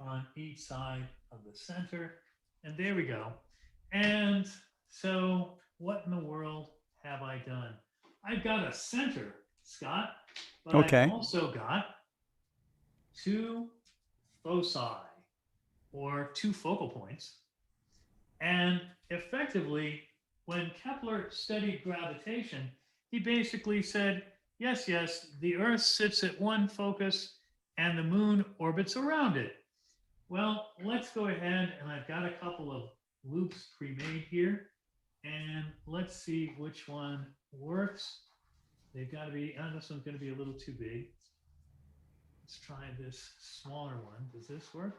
on each side of the center. And there we go. And so what in the world have I done? I've got a center, Scott, but I've also got 2 foci, or 2 focal points. And effectively, when Kepler studied gravitation, he basically said, yes, the Earth sits at one focus and the moon orbits around it. Well, let's go ahead, and I've got a couple of loops pre-made here, and let's see which one works. They've got to be, this one's going to be a little too big. Let's try this smaller one. Does this work?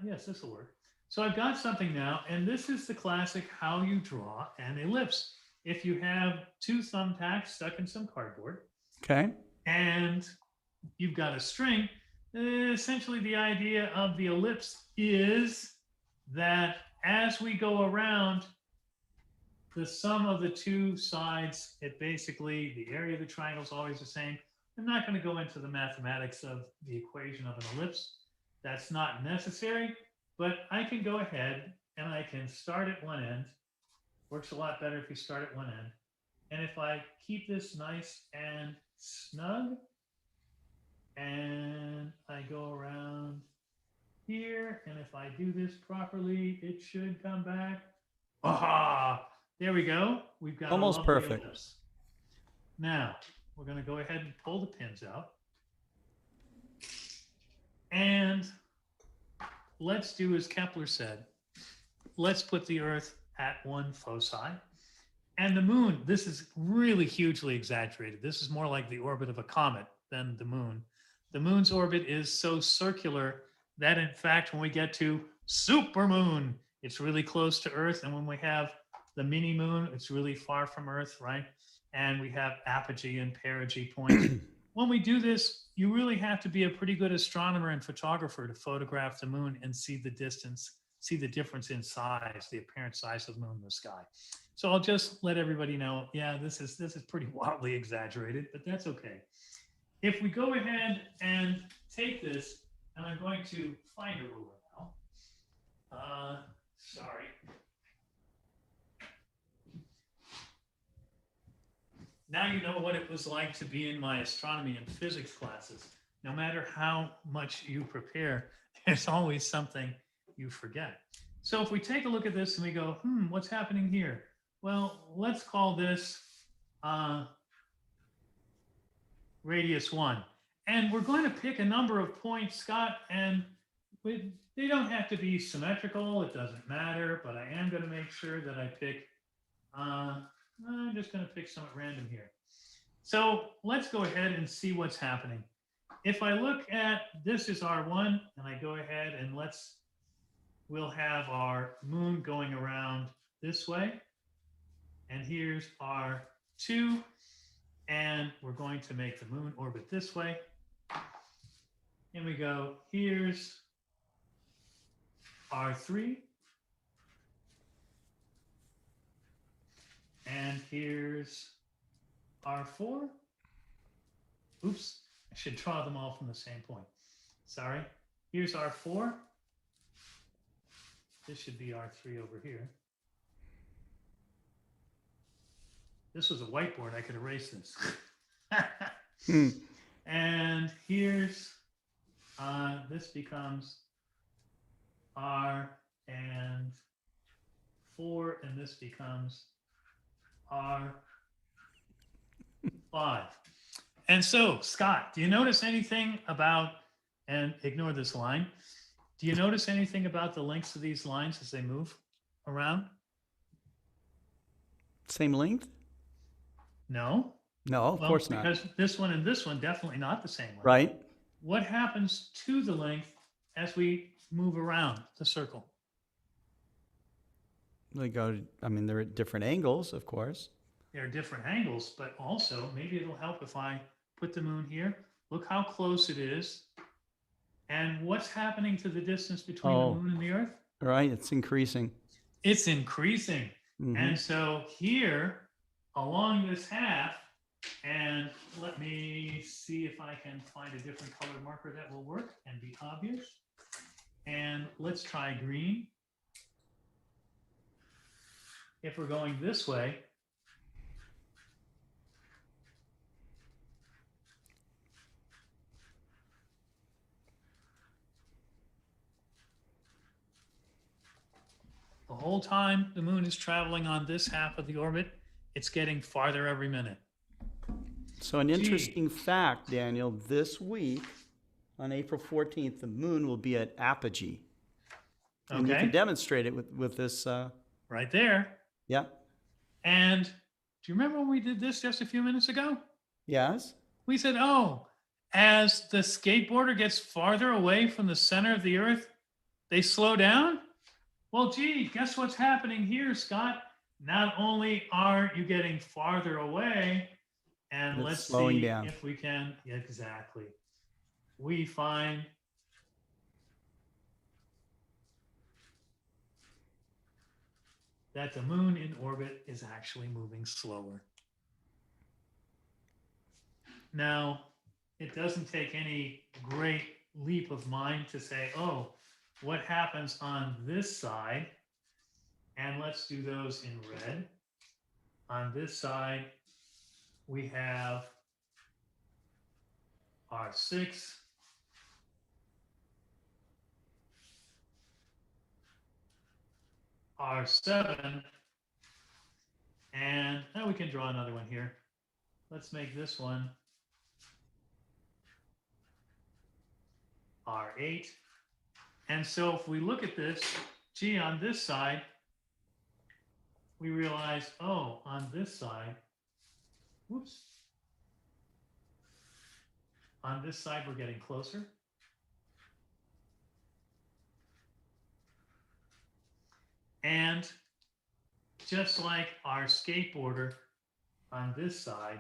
Yes, this will work. So I've got something now, and this is the classic how you draw an ellipse. If you have 2 thumbtacks stuck in some cardboard, and you've got a string, essentially the idea of the ellipse is that as we go around, the sum of the 2 sides, it basically, the area of the triangle is always the same. I'm not going to go into the mathematics of the equation of an ellipse. That's not necessary, but I can go ahead and I can start at one end. Works a lot better if you start at one end. And if I keep this nice and snug, and I go around here, and if I do this properly, it should come back. Aha! There we go. We've got almost perfect. Ellipse. Now, we're going to go ahead and pull the pins out. And let's do as Kepler said. Let's put the Earth at one foci. And the moon, this is really hugely exaggerated. This is more like the orbit of a comet than the moon. The moon's orbit is so circular that, in fact, when we get to supermoon, it's really close to Earth. And when we have the mini moon, it's really far from Earth, right? And we have apogee and perigee points. when we do this, you really have to be a pretty good astronomer and photographer to photograph the moon and see the distance, see the difference in size, the apparent size of the moon in the sky. So I'll just let everybody know, yeah, this is pretty wildly exaggerated, but that's okay. If we go ahead and take this, and I'm going to find a ruler now. Sorry. Now you know what it was like to be in my astronomy and physics classes. No matter how much you prepare, there's always something you forget. So if we take a look at this and we go, what's happening here? Well, let's call this radius 1. And we're going to pick a number of points, Scott, and they don't have to be symmetrical. It doesn't matter, but I am going to make sure that I pick, I'm just going to pick some at random here. So let's go ahead and see what's happening. If I look at, this is R1, and I go ahead and we'll have our moon going around this way. And here's R2, and we're going to make the moon orbit this way. And we go, here's R3. And here's R4. Oops, I should draw them all from the same point. Sorry. Here's R4. This should be R3 over here. This was a whiteboard. I could erase this. And here's, this becomes R and 4, and this becomes R5. And so, Scott, do you notice anything about, and ignore this line, do you notice anything about the lengths of these lines as they move around? Same length? No. No, of course not. Because this one and this one definitely not the same length. Right. What happens to the length as we move around the circle? They go, I mean, they're at different angles, of course. There are different angles, but also maybe it'll help if I put the moon here. Look how close it is. And what's happening to the distance between the moon and the Earth? Right, it's increasing. It's increasing. Mm-hmm. And so here, along this half, and let me see if I can find a different colored marker that will work and be obvious. And let's try green. If we're going this way, the whole time the moon is traveling on this half of the orbit, it's getting farther every minute. So an interesting fact, Daniel, this week on April 14th, the moon will be at apogee. And you can demonstrate it with this. Right there. Yeah. And do you remember when we did this just a few minutes ago? Yes. We said, as the skateboarder gets farther away from the center of the Earth, they slow down? Well, gee, guess what's happening here, Scott? Not only are you getting farther away, and let's see down. If we can, exactly. We find that the moon in orbit is actually moving slower. Now, it doesn't take any great leap of mind to say, what happens on this side? And let's do those in red. On this side, we have R6, R7, and now we can draw another one here. Let's make this one R8. And so if we look at this, gee, on this side, we realize, on this side, whoops. On this side, we're getting closer. And just like our skateboarder on this side,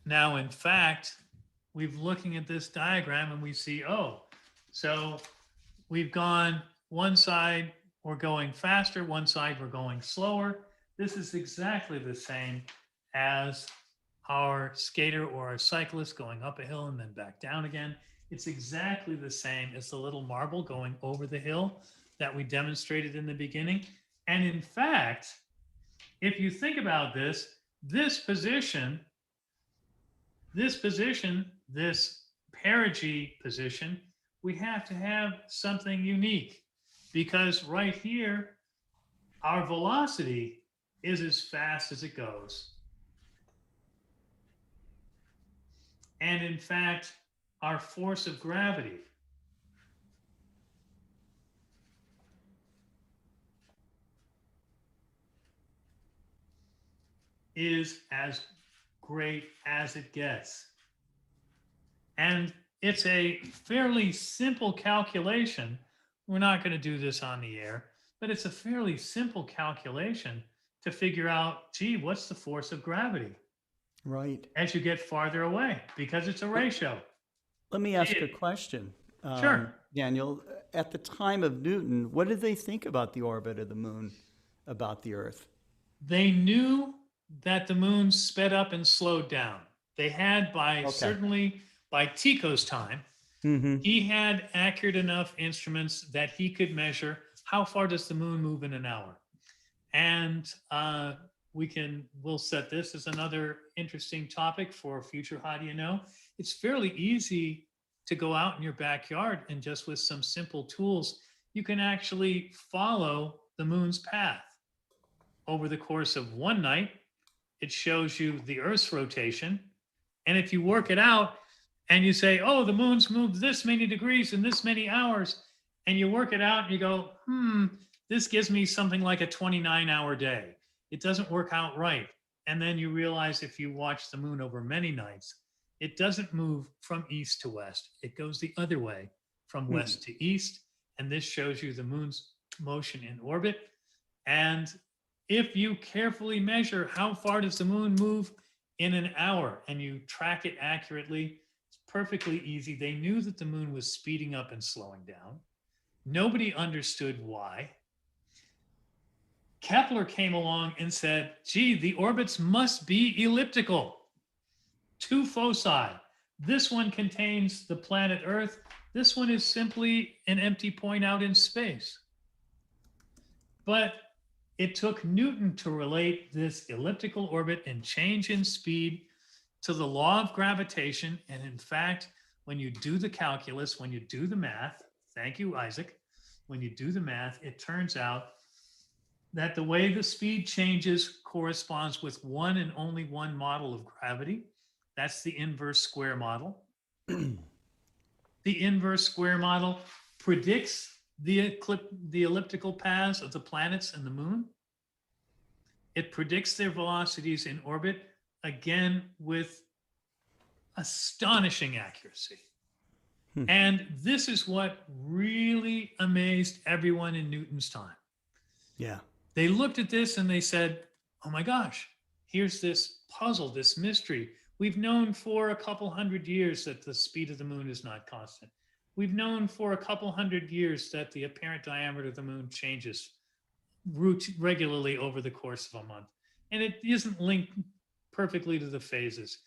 Now, in fact, we're looking at this diagram and we see, oh, so we've gone one side, we're going faster, one side, we're going slower. This is exactly the same as our skater or our cyclist going up a hill and then back down again. It's exactly the same as the little marble going over the hill that we demonstrated in the beginning. And in fact, if you think about this position, this perigee position, we have to have something unique, because right here, our velocity is as fast as it goes. And in fact, our force of gravity is as great as it gets. And it's a fairly simple calculation. We're not going to do this on the air, but it's a fairly simple calculation to figure out, gee, what's the force of gravity? Right. As you get farther away, because it's a ratio. Let me ask a question. Sure. Daniel, at the time of Newton, what did they think about the orbit of the moon, about the Earth? They knew that the moon sped up and slowed down. They had certainly by Tycho's time, he had accurate enough instruments that he could measure how far does the moon move in an hour. And we'll set this as another interesting topic for future How Do You Know? It's fairly easy to go out in your backyard and just with some simple tools, you can actually follow the moon's path. Over the course of one night, it shows you the Earth's rotation. And if you work it out and you say, oh, the moon's moved this many degrees in this many hours, and you work it out and you go, this gives me something like a 29-hour day. It doesn't work out right. And then you realize if you watch the moon over many nights, it doesn't move from east to west. It goes the other way from west to east. And this shows you the moon's motion in orbit. And if you carefully measure how far does the moon move in an hour and you track it accurately, it's perfectly easy. They knew that the moon was speeding up and slowing down. Nobody understood why. Kepler came along and said, gee, the orbits must be elliptical. Two foci. This one contains the planet Earth. This one is simply an empty point out in space. But it took Newton to relate this elliptical orbit and change in speed to the law of gravitation. And in fact, when you do the calculus, when you do the math, thank you, Isaac, when you do the math, it turns out that the way the speed changes corresponds with one and only one model of gravity. That's the inverse square model. The inverse square model predicts the elliptical paths of the planets and the moon. It predicts their velocities in orbit, again, with astonishing accuracy. And this is what really amazed everyone in Newton's time. Yeah. They looked at this and they said, oh my gosh, here's this puzzle, this mystery. We've known for a couple hundred years that the speed of the moon is not constant. We've known for a couple hundred years that the apparent diameter of the moon changes regularly over the course of a month. And it isn't linked perfectly to the phases.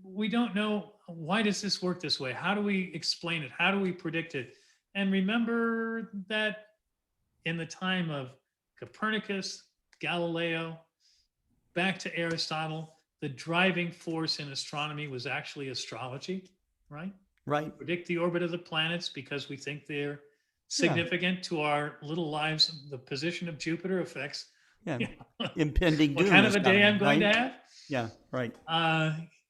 We don't know, why does this work this way? How do we explain it? How do we predict it? And remember that in the time of Copernicus, Galileo, back to Aristotle, the driving force in astronomy was actually astrology, right? Right. Predict the orbit of the planets because we think they're significant to our little lives. The position of Jupiter affects impending doom. What kind of a day I'm going to have? Yeah, right.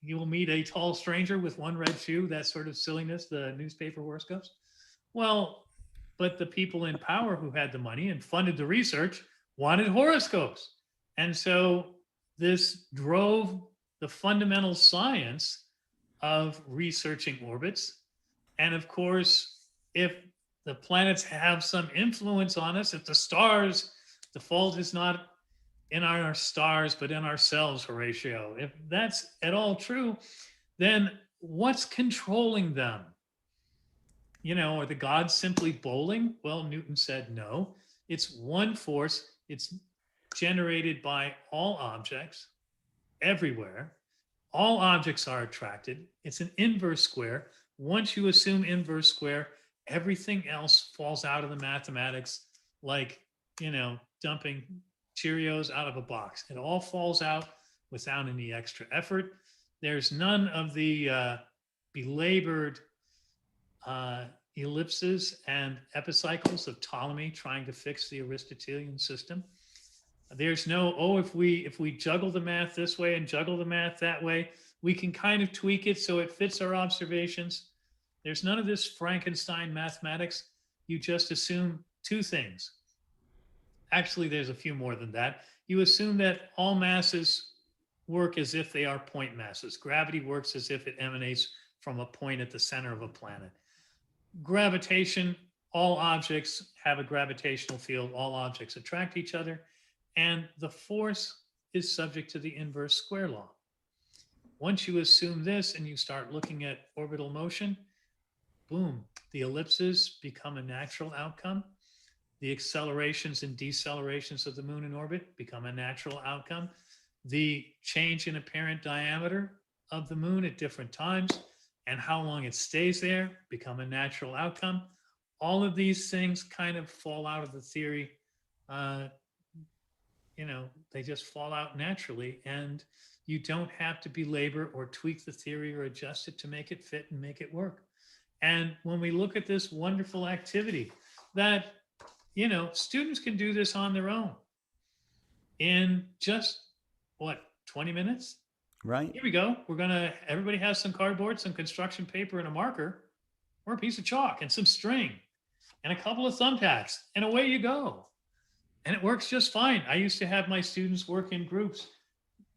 You will meet a tall stranger with one red shoe, that sort of silliness, the newspaper horoscopes. Well, but the people in power who had the money and funded the research wanted horoscopes. And so this drove the fundamental science of researching orbits. And of course, if the planets have some influence on us, if the stars, the fault is not in our stars, but in ourselves, Horatio. If that's at all true, then what's controlling them? Are the gods simply bowling? Well, Newton said no. It's one force. It's generated by all objects everywhere. All objects are attracted. It's an inverse square. Once you assume inverse square, everything else falls out of the mathematics like, dumping Cheerios out of a box. It all falls out without any extra effort. There's none of the belabored ellipses and epicycles of Ptolemy trying to fix the Aristotelian system. There's no, if we juggle the math this way and juggle the math that way, we can kind of tweak it so it fits our observations. There's none of this Frankenstein mathematics. You just assume two things. Actually, there's a few more than that. You assume that all masses work as if they are point masses. Gravity works as if it emanates from a point at the center of a planet. Gravitation, all objects have a gravitational field. All objects attract each other. And the force is subject to the inverse square law. Once you assume this and you start looking at orbital motion, boom, the ellipses become a natural outcome. The accelerations and decelerations of the moon in orbit become a natural outcome. The change in apparent diameter of the moon at different times and how long it stays there become a natural outcome. All of these things kind of fall out of the theory. They just fall out naturally, and you don't have to belabor or tweak the theory or adjust it to make it fit and make it work. And when we look at this wonderful activity that, students can do this on their own in just 20 minutes? Right. Here we go. Everybody has some cardboard, some construction paper, and a marker, or a piece of chalk and some string and a couple of thumbtacks, and away you go. And it works just fine. I used to have my students work in groups.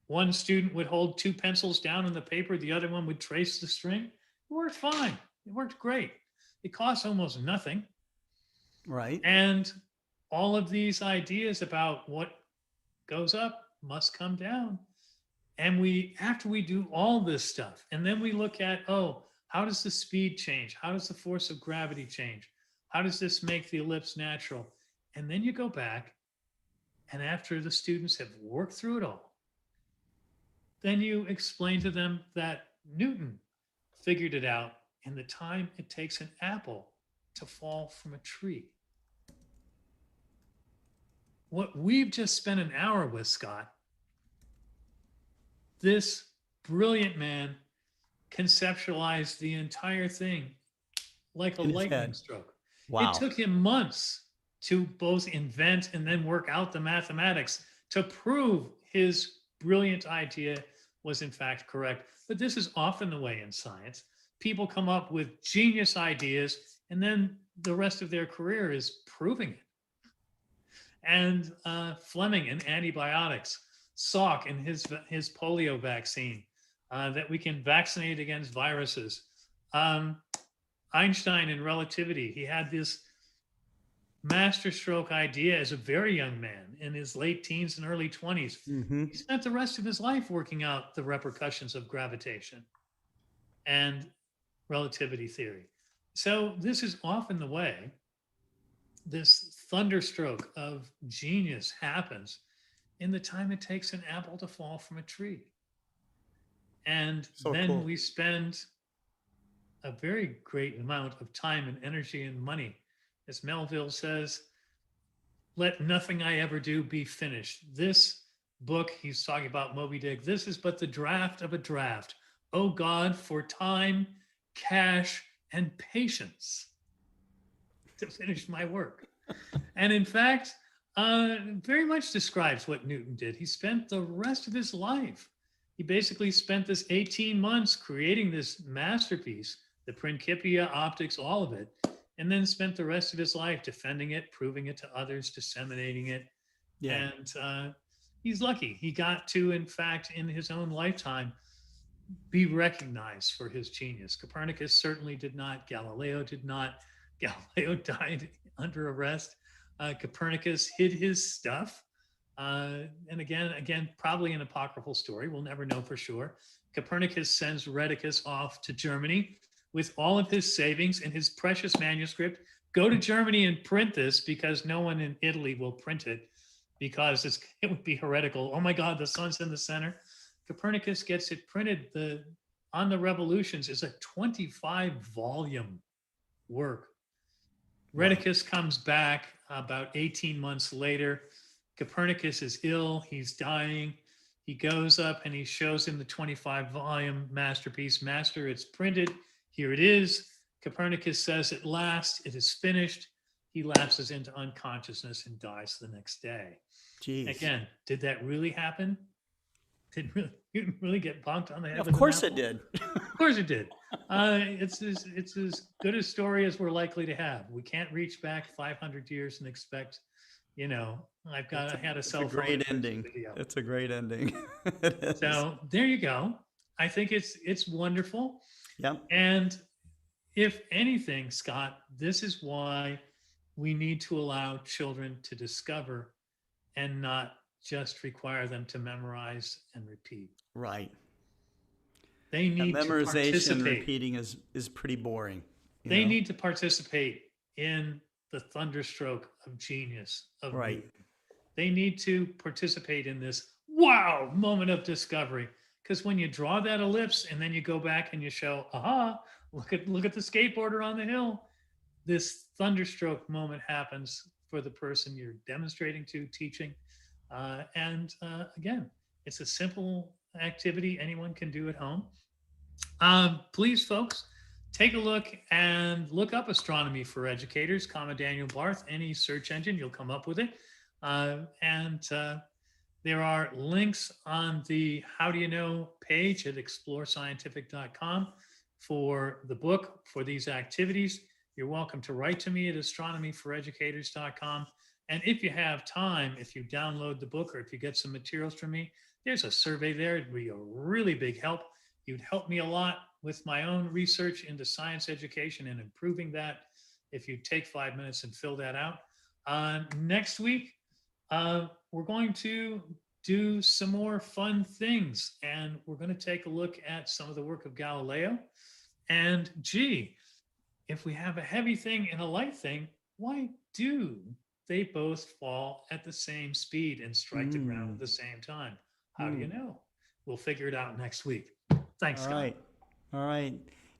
One student would hold two pencils down on the paper, the other one would trace the string. It worked fine. It worked great. It costs almost nothing. Right. And all of these ideas about what goes up must come down. And after we do all this stuff, and then we look at, how does the speed change? How does the force of gravity change? How does this make the ellipse natural? And then you go back, and after the students have worked through it all, then you explain to them that Newton figured it out in the time it takes an apple to fall from a tree. What we've just spent an hour with, Scott, this brilliant man conceptualized the entire thing like a lightning stroke. Wow. It took him months to both invent and then work out the mathematics to prove his brilliant idea was in fact correct. But this is often the way in science. People come up with genius ideas, and then the rest of their career is proving it. And Fleming and antibiotics, Salk and his polio vaccine, that we can vaccinate against viruses. Einstein and relativity, he had this masterstroke idea as a very young man in his late teens and early 20s. Mm-hmm. He spent the rest of his life working out the repercussions of gravitation and relativity theory. So this is often the way this thunderstroke of genius happens in the time it takes an apple to fall from a tree. And then we spend a very great amount of time and energy and money. As Melville says, let nothing I ever do be finished. This book, he's talking about Moby Dick, this is but the draft of a draft. Oh God, for time, cash, and patience to finish my work. And in fact, very much describes what Newton did. He spent the rest of his life. He basically spent this 18 months creating this masterpiece, the Principia, optics, all of it, and then spent the rest of his life defending it, proving it to others, disseminating it. Yeah. And he's lucky. He got to, in fact, in his own lifetime, be recognized for his genius. Copernicus certainly did not. Galileo did not. Galileo died under arrest. Copernicus hid his stuff. And again, probably an apocryphal story. We'll never know for sure. Copernicus sends Rheticus off to Germany with all of his savings and his precious manuscript. Go to Germany and print this, because no one in Italy will print it, because it would be heretical. Oh my God, the sun's in the center. Copernicus gets it printed. On the Revolutions is a 25-volume work. Rheticus comes back about 18 months later. Copernicus is ill. He's dying. He goes up and he shows him the 25-volume masterpiece. Master, it's printed. Here it is. Copernicus says, at last, it is finished. He lapses into unconsciousness and dies the next day. Jeez. Again, did that really happen? Did really get bonked on the head? Of course it did. Of course it did. It's as good a story as we're likely to have. We can't reach back 500 years and expect, I had a cell phone. Great ending. It's a great ending. It is. So there you go. I think it's wonderful. Yep. And if anything, Scott, this is why we need to allow children to discover and not just require them to memorize and repeat. Right. They need memorization to participate. and repeating is pretty boring. They need to participate in the thunderstroke of genius of right. Newton. They need to participate in this wow moment of discovery. Because when you draw that ellipse and then you go back and you show, aha, look at the skateboarder on the hill, this thunderstroke moment happens for the person you're demonstrating to, teaching. Again, it's a simple activity anyone can do at home. Please, folks, take a look up Astronomy for Educators, Daniel Barth, any search engine, you'll come up with it. There are links on the How Do You Know page at explorescientific.com for the book, for these activities. You're welcome to write to me at astronomyforeducators.com. And if you have time, if you download the book or if you get some materials from me, there's a survey there. It'd be a really big help. You'd help me a lot with my own research into science education and improving that if you take 5 minutes and fill that out. Next week, we're going to do some more fun things, and we're going to take a look at some of the work of Galileo. And if we have a heavy thing and a light thing, why do they both fall at the same speed and strike the ground at the same time? How do you know? We'll figure it out next week. Thanks, Scott. All right.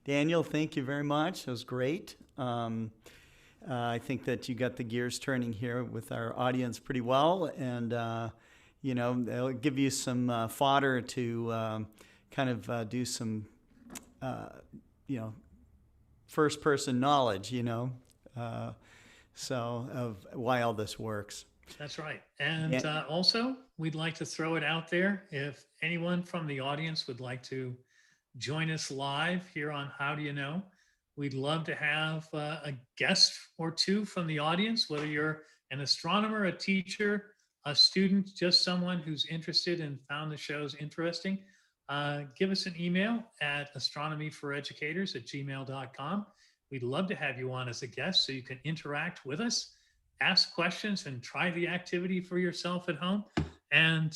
Daniel, thank you very much. That was great. I think that you got the gears turning here with our audience pretty well, and they'll give you some fodder to kind of do some first-person knowledge, so of why all this works. That's right. And also, we'd like to throw it out there. If anyone from the audience would like to join us live here on How Do You Know, we'd love to have a guest or two from the audience, whether you're an astronomer, a teacher, a student, just someone who's interested and found the shows interesting. Give us an email at astronomyforeducators@gmail.com. We'd love to have you on as a guest so you can interact with us, ask questions, and try the activity for yourself at home. And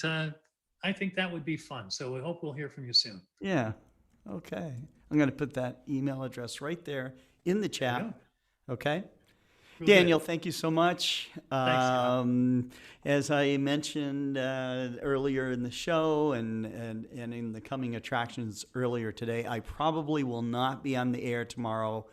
I think that would be fun. So we hope we'll hear from you soon. Yeah. Okay. I'm going to put that email address right there in the chat. Okay. Real Daniel, good. thank you so much. Thanks, as I mentioned earlier in the show and in the coming attractions earlier today, I probably will not be on the air tomorrow.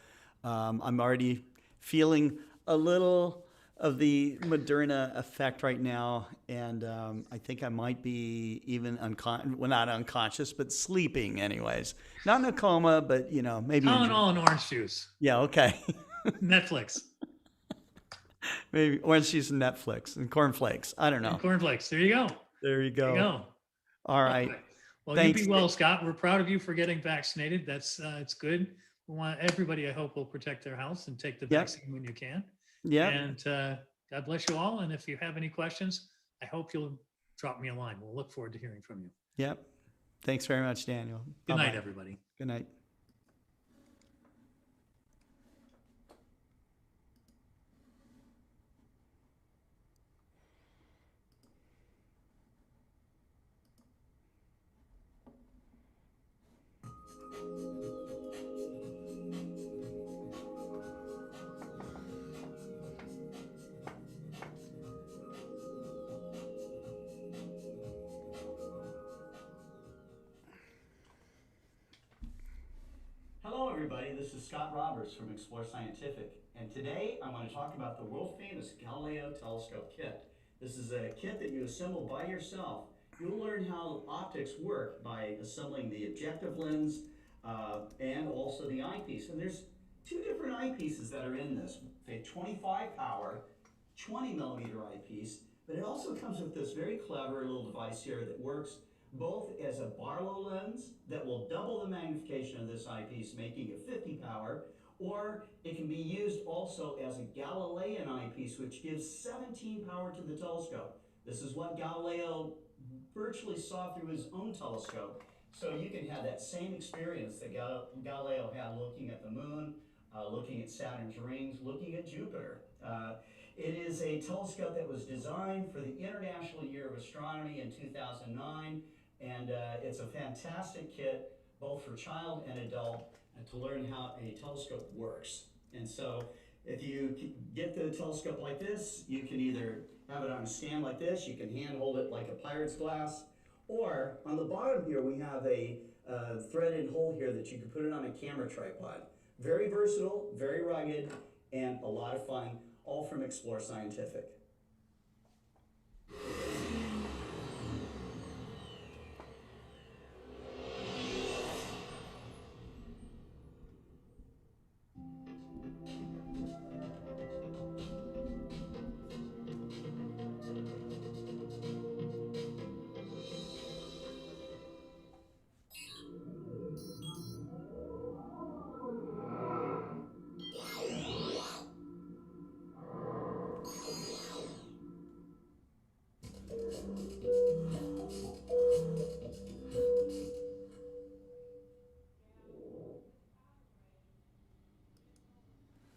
I'm already feeling a little of the Moderna effect right now, and I think I might be even not unconscious, but sleeping anyways. Not in a coma, but maybe. Tylenol and orange juice. Yeah, okay. Netflix. Maybe orange juice and Netflix and cornflakes. I don't know. And cornflakes. There you go. There you go. All right. Okay. Well, Thanks. you be well, Scott. We're proud of you for getting vaccinated. That's it's good. We want everybody, I hope, will protect their health and take the vaccine when you can. Yeah. And God bless you all. And if you have any questions, I hope you'll drop me a line. We'll look forward to hearing from you. Yep. Thanks very much, Daniel. Good Bye-bye. night, everybody. Good night. everybody. This is Scott Roberts from Explore Scientific. And today I'm going to talk about the world famous Galileo Telescope Kit. This is a kit that you assemble by yourself. You'll learn how optics work by assembling the objective lens and also the eyepiece. And there's two different eyepieces that are in this. A 25 power, 20 millimeter eyepiece, but it also comes with this very clever little device here that works both as a Barlow lens that will double the magnification of this eyepiece, making it 50 power, or it can be used also as a Galilean eyepiece, which gives 17 power to the telescope. This is what Galileo virtually saw through his own telescope. So you can have that same experience that Galileo had looking at the moon, looking at Saturn's rings, looking at Jupiter. It is a telescope that was designed for the International Year of Astronomy in 2009, and it's a fantastic kit, both for child and adult, to learn how a telescope works. And so if you get the telescope like this, you can either have it on a stand like this, you can hand hold it like a pirate's glass, or on the bottom here we have a threaded hole here that you can put it on a camera tripod. Very versatile, very rugged, and a lot of fun, all from Explore Scientific.